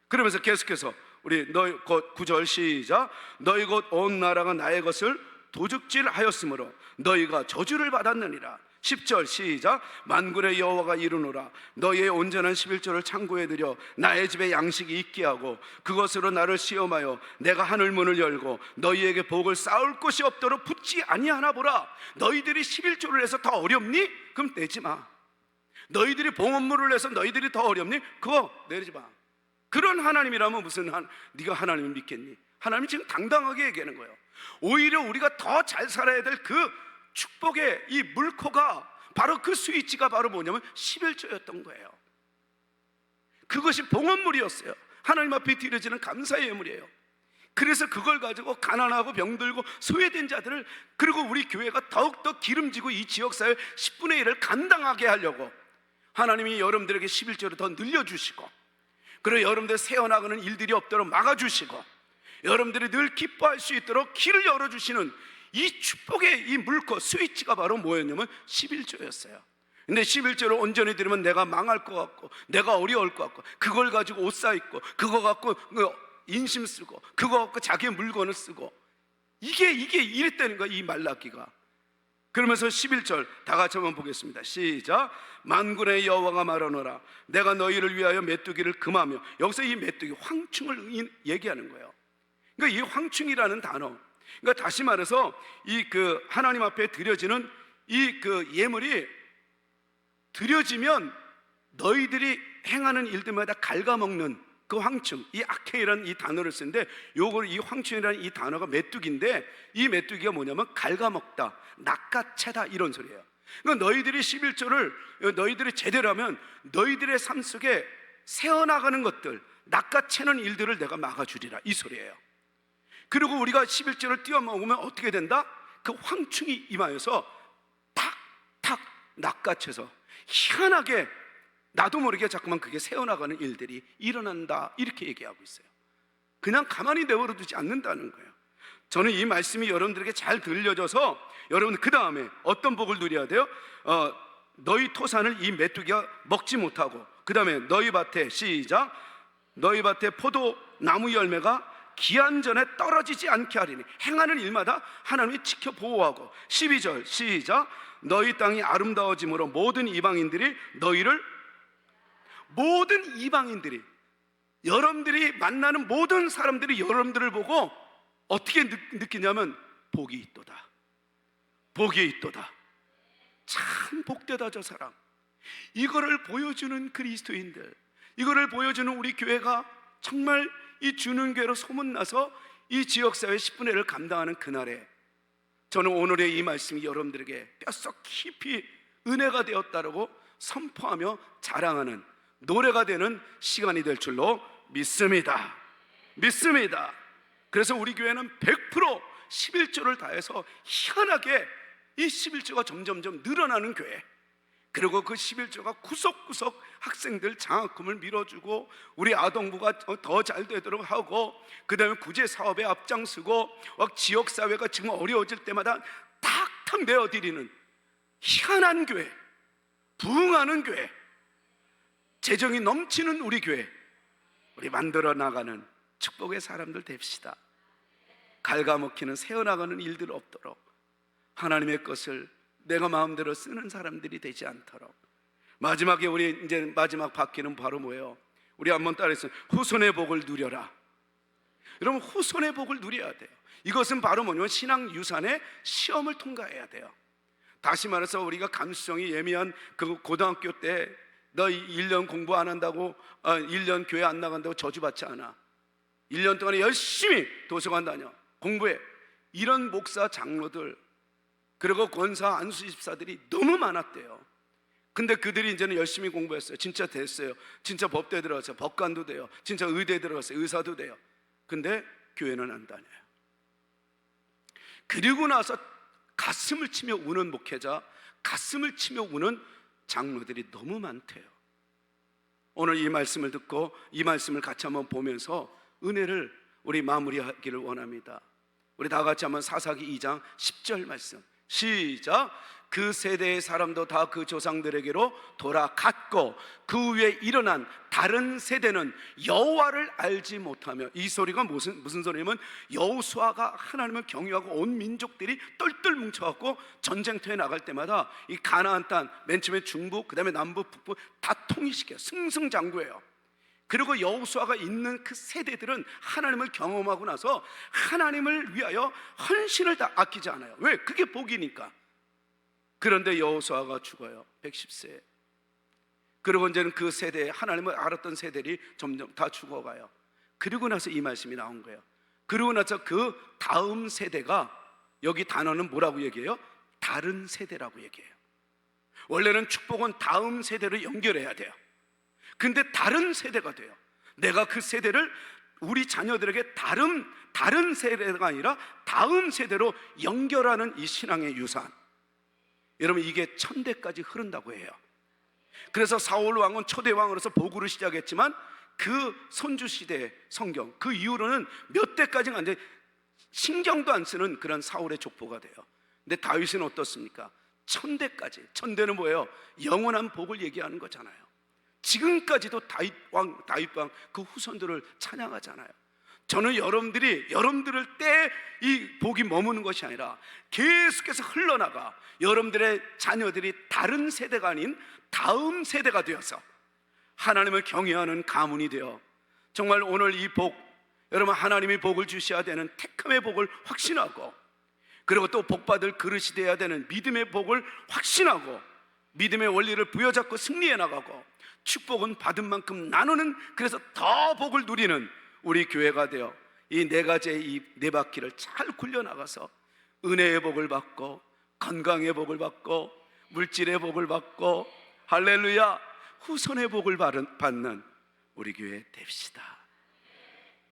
그러면서 계속해서 우리 너희 곧 9절 시작. 너희 곧 온 나라가 나의 것을 도둑질하였으므로 너희가 저주를 받았느니라. 10절 시작. 만군의 여호와가 이르노라. 너희의 온전한 11조를 창고에 들여 나의 집에 양식이 있게 하고 그것으로 나를 시험하여 내가 하늘 문을 열고 너희에게 복을 쌓을 곳이 없도록 붙지 아니하나 보라. 너희들이 11조를 해서 더 어렵니? 그럼 내지 마. 너희들이 봉헌물을 해서 너희들이 더 어렵니? 그거 내지 마. 그런 하나님이라면 무슨 네가 하나님을 믿겠니? 하나님이 지금 당당하게 얘기하는 거예요. 오히려 우리가 더 잘 살아야 될 그 축복의 이 물코가, 바로 그 스위치가 바로 뭐냐면 11조였던 거예요. 그것이 봉헌물이었어요. 하나님 앞에 드려지는 감사의 예물이에요. 그래서 그걸 가지고 가난하고 병들고 소외된 자들을, 그리고 우리 교회가 더욱더 기름지고 이 지역사회 10분의 1을 감당하게 하려고 하나님이 여러분들에게 11조를 더 늘려주시고, 그리고 여러분들 새어나가는 일들이 없도록 막아주시고, 여러분들이 늘 기뻐할 수 있도록 길을 열어주시는 이 축복의 이 물코 스위치가 바로 뭐였냐면 11조였어요. 근데 11조를 온전히 드리면 내가 망할 것 같고, 내가 어려울 것 같고, 그걸 가지고 옷 사입고, 그거 갖고 인심 쓰고, 그거 갖고 자기의 물건을 쓰고, 이게 이랬다는 거야, 이 말라기가. 그러면서 11절 다 같이 한번 보겠습니다. 시작. 만군의 여호와가 말하노라, 내가 너희를 위하여 메뚜기를 금하며. 여기서 이 메뚜기, 황충을 얘기하는 거예요. 그러니까 이 황충이라는 단어, 그러니까 다시 말해서 이 하나님 앞에 드려지는 이 예물이 드려지면 너희들이 행하는 일들마다 갉아먹는 그 황충, 이 악해이라는 이 단어를 쓰는데, 이 황충이라는 이 단어가 메뚜기인데, 이 메뚜기가 뭐냐면 갉아먹다, 낚아채다, 이런 소리예요. 그러니까 너희들이 11조를 너희들이 제대로 하면 너희들의 삶 속에 새어나가는 것들, 낚아채는 일들을 내가 막아주리라, 이 소리예요. 그리고 우리가 11조를 띄워먹으면 어떻게 된다? 그 황충이 임하여서 탁탁 낚아채서 희한하게 나도 모르게 자꾸만 그게 새어나가는 일들이 일어난다, 이렇게 얘기하고 있어요. 그냥 가만히 내버려두지 않는다는 거예요. 저는 이 말씀이 여러분들에게 잘 들려져서 여러분 그 다음에 어떤 복을 누려야 돼요? 너희 토산을 이 메뚜기가 먹지 못하고, 그 다음에 너희 밭에, 시작, 너희 밭에 포도나무 열매가 기한 전에 떨어지지 않게 하리니. 행하는 일마다 하나님이 지켜 보호하고. 12절 시작, 너희 땅이 아름다워짐으로 모든 이방인들이 너희를, 모든 이방인들이, 여러분들이 만나는 모든 사람들이 여러분들을 보고 어떻게 느끼냐면 복이 있도다, 복이 있도다, 참 복되다 저 사람. 이거를 보여주는 그리스도인들, 이거를 보여주는 우리 교회가 정말 이 주는 교회로 소문나서 이 지역사회 10분의 1을 감당하는 그날에, 저는 오늘의 이 말씀이 여러분들에게 뼛속 깊이 은혜가 되었다라고 선포하며 자랑하는 노래가 되는 시간이 될 줄로 믿습니다. 믿습니다. 그래서 우리 교회는 100% 11조를 다해서 희한하게 이 11조가 점점점 늘어나는 교회, 그리고 그 11조가 구석구석 학생들 장학금을 밀어주고, 우리 아동부가 더 잘 되도록 하고, 그 다음에 구제 사업에 앞장서고, 지역사회가 지금 어려워질 때마다 탁탁 내어드리는 희한한 교회, 부흥하는 교회, 재정이 넘치는 우리 교회, 우리 만들어 나가는 축복의 사람들 됩시다. 갉아먹히는 새어나가는 일들 없도록, 하나님의 것을 내가 마음대로 쓰는 사람들이 되지 않도록. 마지막에 우리 이제 마지막 바퀴는 바로 뭐예요? 우리 한번 따라해서 후손의 복을 누려라. 여러분, 후손의 복을 누려야 돼요. 이것은 바로 뭐냐면 신앙 유산의 시험을 통과해야 돼요. 다시 말해서 우리가 감수성이 예민한 그 고등학교 때 너 1년 공부 안 한다고, 1년 교회 안 나간다고 저주받지 않아. 1년 동안에 열심히 도서관 다녀, 공부해. 이런 목사, 장로들, 그리고 권사, 안수집사들이 너무 많았대요. 근데 그들이 이제는 열심히 공부했어요. 진짜 됐어요. 진짜 법대에 들어갔어요. 법관도 돼요. 진짜 의대에 들어갔어요. 의사도 돼요. 근데 교회는 안 다녀요. 그리고 나서 가슴을 치며 우는 목회자, 가슴을 치며 우는 장로들이 너무 많대요. 오늘 이 말씀을 듣고 이 말씀을 같이 한번 보면서 은혜를 우리 마무리하기를 원합니다. 우리 다 같이 한번 사사기 2장 10절 말씀, 시작. 그 세대의 사람도 다 그 조상들에게로 돌아갔고, 그 위에 일어난 다른 세대는 여호와를 알지 못하며. 이 소리가 무슨 소리냐면, 여호수아가 하나님을 경외하고 온 민족들이 똘똘 뭉쳐갖고 전쟁터에 나갈 때마다 이 가나안 땅, 맨 처음에 중부, 그 다음에 남부, 북부 다 통일시켜요. 승승장구해요. 그리고 여호수아가 있는 그 세대들은 하나님을 경험하고 나서 하나님을 위하여 헌신을 다 아끼지 않아요. 왜? 그게 복이니까. 그런데 여호수아가 죽어요. 110세. 그리고 이제는 그 세대, 하나님을 알았던 세대들이 점점 다 죽어가요. 그리고 나서 이 말씀이 나온 거예요. 그리고 나서 그 다음 세대가, 여기 단어는 뭐라고 얘기해요? 다른 세대라고 얘기해요. 원래는 축복은 다음 세대를 연결해야 돼요. 근데 다른 세대가 돼요. 내가 그 세대를 우리 자녀들에게 다른 세대가 아니라 다음 세대로 연결하는 이 신앙의 유산, 여러분, 이게 1000대까지 흐른다고 해요. 그래서 사울 왕은 초대 왕으로서 보구를 시작했지만 그 선주 시대의 성경, 그 이후로는 몇 대까지는 안 돼, 신경도 안 쓰는 그런 사울의 족보가 돼요. 근데 다윗은 어떻습니까? 천대까지. 천대는 뭐예요? 영원한 복을 얘기하는 거잖아요. 지금까지도 다윗왕 그 후손들을 찬양하잖아요. 저는 여러분들을 때 이 복이 머무는 것이 아니라 계속해서 흘러나가 여러분들의 자녀들이 다른 세대가 아닌 다음 세대가 되어서 하나님을 경외하는 가문이 되어 정말 오늘 이 복, 여러분 하나님이 복을 주셔야 되는 택함의 복을 확신하고, 그리고 또 복받을 그릇이 되어야 되는 믿음의 복을 확신하고, 믿음의 원리를 부여잡고 승리해 나가고, 축복은 받은 만큼 나누는, 그래서 더 복을 누리는 우리 교회가 되어 이 네 가지의 이 네 바퀴를 잘 굴려나가서 은혜의 복을 받고, 건강의 복을 받고, 물질의 복을 받고, 할렐루야, 후손의 복을 받는 우리 교회 됩시다.